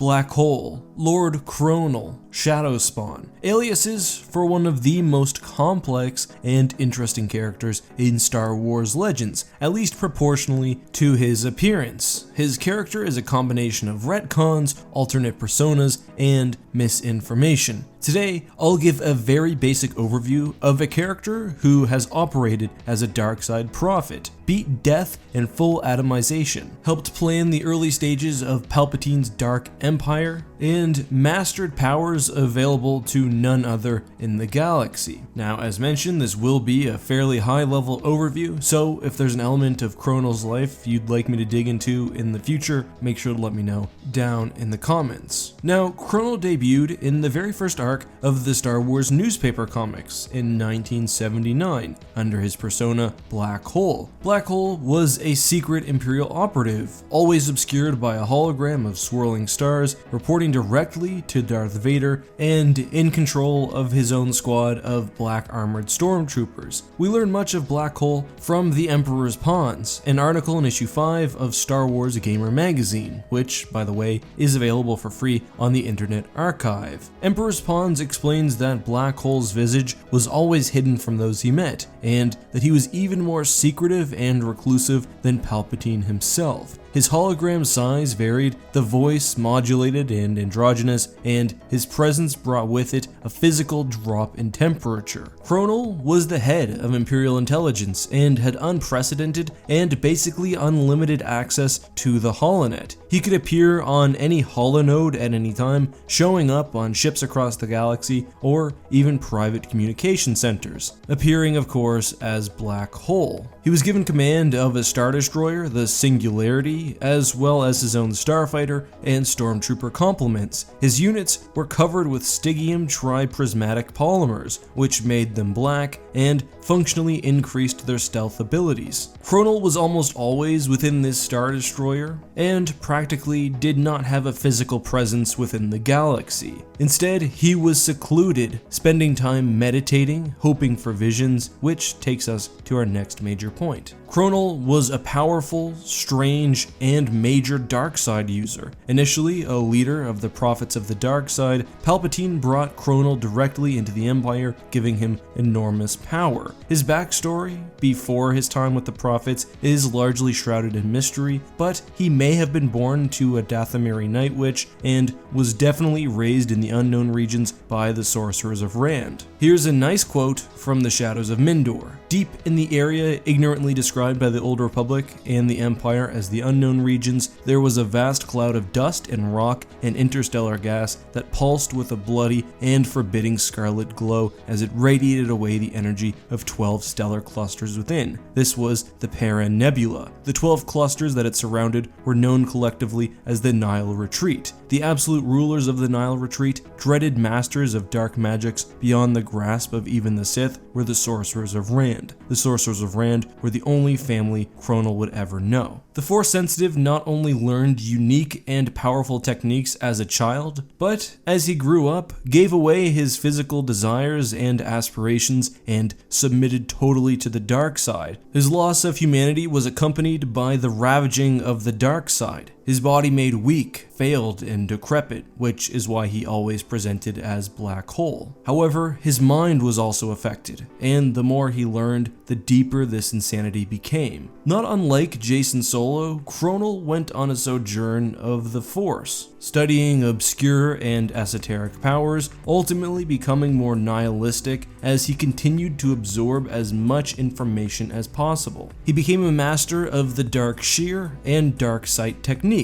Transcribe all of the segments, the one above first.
Blackhole, Lord Kronole, Shadowspawn, aliases for one of the most complex and interesting characters in Star Wars Legends, at least proportionally to his appearance. His character is a combination of retcons, alternate personas, and misinformation. Today, I'll give a very basic overview of a character who has operated as a darkside prophet, beat death and full atomization, helped plan the early stages of Palpatine's Dark Empire, and mastered powers available to none other in the galaxy. Now, as mentioned, this will be a fairly high-level overview, so if there's an element of Kronole's life you'd like me to dig into in the future, make sure to let me know down in the comments. Now, Kronole debuted in the very first arc of the Star Wars newspaper comics in 1979 under his persona Blackhole. Blackhole was a secret Imperial operative, always obscured by a hologram of swirling stars, reporting directly to Darth Vader and in control of his own squad of black armored stormtroopers. We learn much of Blackhole from The Emperor's Pawns, an article in issue 5 of Star Wars Gamer magazine, which, by the way, is available for free on the Internet Archive. Emperor's Pawns explains that Blackhole's visage was always hidden from those he met, and that he was even more secretive and reclusive than Palpatine himself. His hologram size varied, the voice modulated and androgynous, and his presence brought with it a physical drop in temperature. Kronole was the head of Imperial intelligence and had unprecedented and basically unlimited access to the holonet. He could appear on any holonode at any time, showing up on ships across the galaxy or even private communication centers, appearing of course as Blackhole. He was given command of a Star Destroyer, the Singularity, as well as his own starfighter and stormtrooper complements. His units were covered with Stygium triprismatic polymers, which made them black and functionally increased their stealth abilities. Kronole was almost always within this Star Destroyer and practically did not have a physical presence within the galaxy. Instead, he was secluded, spending time meditating, hoping for visions, which takes us to our next major point. Kronole was a powerful, strange, and major darkside user. Initially a leader of the Prophets of the Darkside, Palpatine brought Kronole directly into the Empire, giving him enormous power. His backstory, before his time with the Prophets, is largely shrouded in mystery, but he may have been born to a Dathomiri Night Witch and was definitely raised in the unknown regions by the Sorcerers of Rand. Here's a nice quote from the Shadows of Mindor. Deep in the area ignorantly described by the Old Republic and the Empire as the unknown regions, there was a vast cloud of dust and rock and interstellar gas that pulsed with a bloody and forbidding scarlet glow as it radiated away the energy of 12 stellar clusters within. This was the Paran Nebula. The 12 clusters that it surrounded were known collectively as the Nile Retreat. The absolute rulers of the Nile Retreat, dreaded masters of dark magics beyond the grasp of even the Sith, were the Sorcerers of Rand. The Sorcerers of Rand were the only family Kronole would ever know. The Force-sensitive not only learned unique and powerful techniques as a child, but as he grew up, gave away his physical desires and aspirations and submitted totally to the dark side. His loss of humanity was accompanied by the ravaging of the dark side. His body made weak, failed, and decrepit, which is why he always presented as Blackhole. However, his mind was also affected, and the more he learned, the deeper this insanity became. Not unlike Jason Solo, Kronole went on a sojourn of the Force, studying obscure and esoteric powers, ultimately becoming more nihilistic as he continued to absorb as much information as possible. He became a master of the Dark Shear and Dark Sight techniques,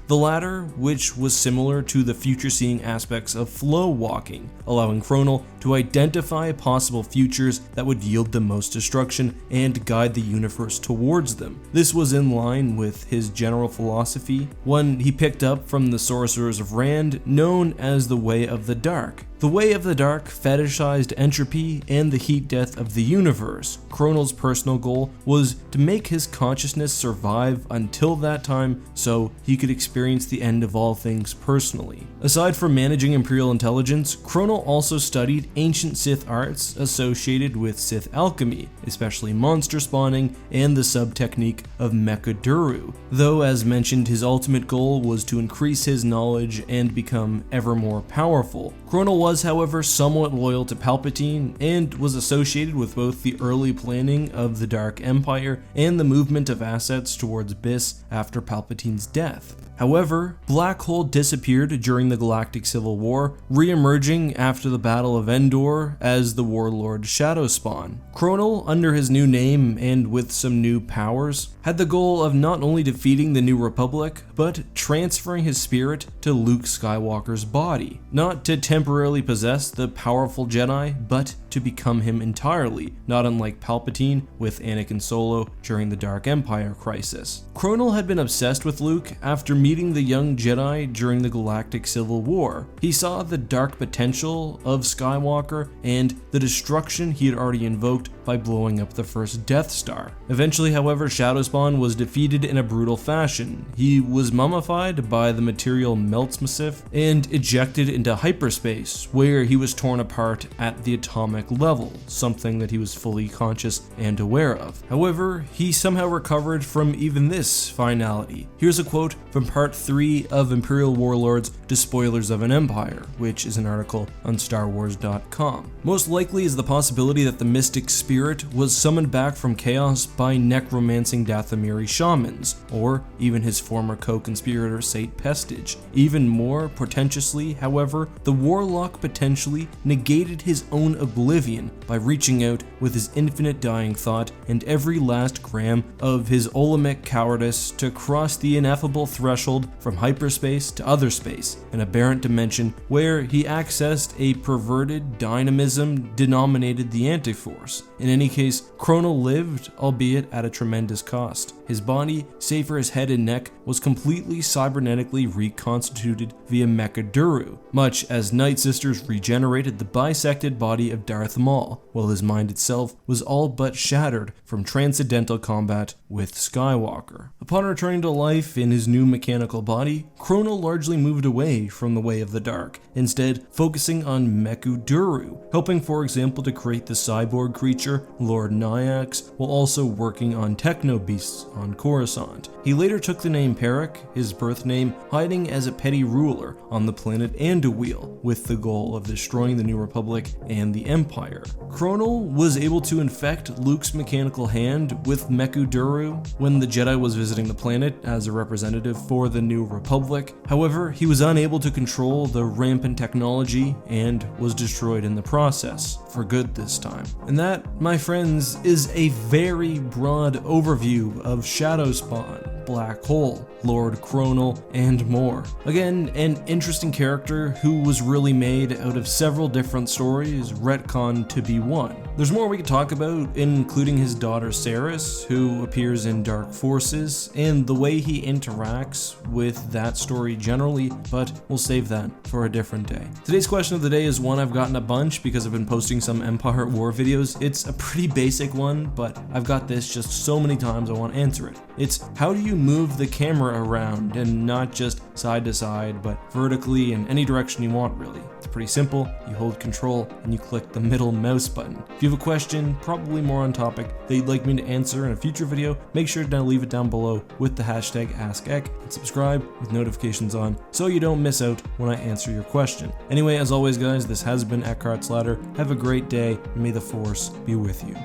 the latter which was similar to the future-seeing aspects of flow walking, allowing Kronole to identify possible futures that would yield the most destruction and guide the universe towards them. This was in line with his general philosophy, one he picked up from the Sorcerers of Rand, known as the Way of the Dark. The Way of the Dark fetishized entropy and the heat death of the universe. Kronole's personal goal was to make his consciousness survive until that time so he could experience the end of all things personally. Aside from managing Imperial intelligence, Kronole also studied ancient Sith arts associated with Sith alchemy, especially monster spawning and the sub-technique of Mechaduru, though as mentioned his ultimate goal was to increase his knowledge and become ever more powerful. Kronole was, however, somewhat loyal to Palpatine and was associated with both the early planning of the Dark Empire and the movement of assets towards Biss after Palpatine's death. However, Blackhole disappeared during the Galactic Civil War, re-emerging after the Battle of Endor as the warlord Shadowspawn. Kronole, under his new name and with some new powers, had the goal of not only defeating the New Republic, but transferring his spirit to Luke Skywalker's body. Not to temporarily possess the powerful Jedi, but to become him entirely, not unlike Palpatine with Anakin Solo during the Dark Empire crisis. Kronole had been obsessed with Luke after meeting the young Jedi during the Galactic Civil War. He saw the dark potential of Skywalker and the destruction he had already invoked by blowing up the first Death Star. Eventually, however, Shadowspawn was defeated in a brutal fashion. He was mummified by the material Meltsmasif and ejected into hyperspace, where he was torn apart at the atomic level, something that he was fully conscious and aware of. However, he somehow recovered from even this finality. Here's a quote from Part 3 of Imperial Warlords Despoilers of an Empire, which is an article on StarWars.com. Most likely is the possibility that the mystic spirit was summoned back from chaos by necromancing Dathomiri shamans, or even his former co-conspirator Sate Pestage. Even more portentously, however, the warlock potentially negated his own oblivion by reaching out with his infinite dying thought and every last gram of his Olympic cowardice to cross the ineffable threshold from hyperspace to other space, an aberrant dimension where he accessed a perverted dynamism denominated the Antiforce. In any case, Kronole lived, albeit at a tremendous cost. His body, save for his head and neck, was completely cybernetically reconstituted via Mechaduru, much as Night Sisters regenerated the bisected body of Darth Maul, while his mind itself was all but shattered from transcendental combat with Skywalker. Upon returning to life in his new mechanical body, Kronole largely moved away from the Way of the Dark, instead focusing on Mechaduru, helping for example to create the cyborg creature Lord Nyax, while also working on techno beasts on Coruscant. He later took the name Perrick, his birth name, hiding as a petty ruler on the planet Anduil, with the goal of destroying the New Republic and the Empire. Kronole was able to infect Luke's mechanical hand with Mechaduru when the Jedi was visiting the planet as a representative for the New Republic. However, he was unable to control the rampant technology and was destroyed in the process, for good this time. And that, my friends, is a very broad overview of Shadowspawn, Blackhole, Lord Kronole, and more. Again, an interesting character who was really made out of several different stories, retconned to be one. There's more we could talk about, including his daughter Saris, who appears in Dark Forces, and the way he interacts with that story generally, but we'll save that for a different day. Today's question of the day is one I've gotten a bunch because I've been posting some Empire at War videos. It's a pretty basic one, but I've got this just so many times I want to answer it. It's how do you move the camera around, and not just side to side, but vertically in any direction you want, really. It's pretty simple. You hold control and you click the middle mouse button. If you have a question, probably more on topic, that you'd like me to answer in a future video, make sure to leave it down below with the hashtag AskEck and subscribe with notifications on so you don't miss out when I answer your question. Anyway, as always guys, this has been EckhartsLadder. Have a great day and may the Force be with you.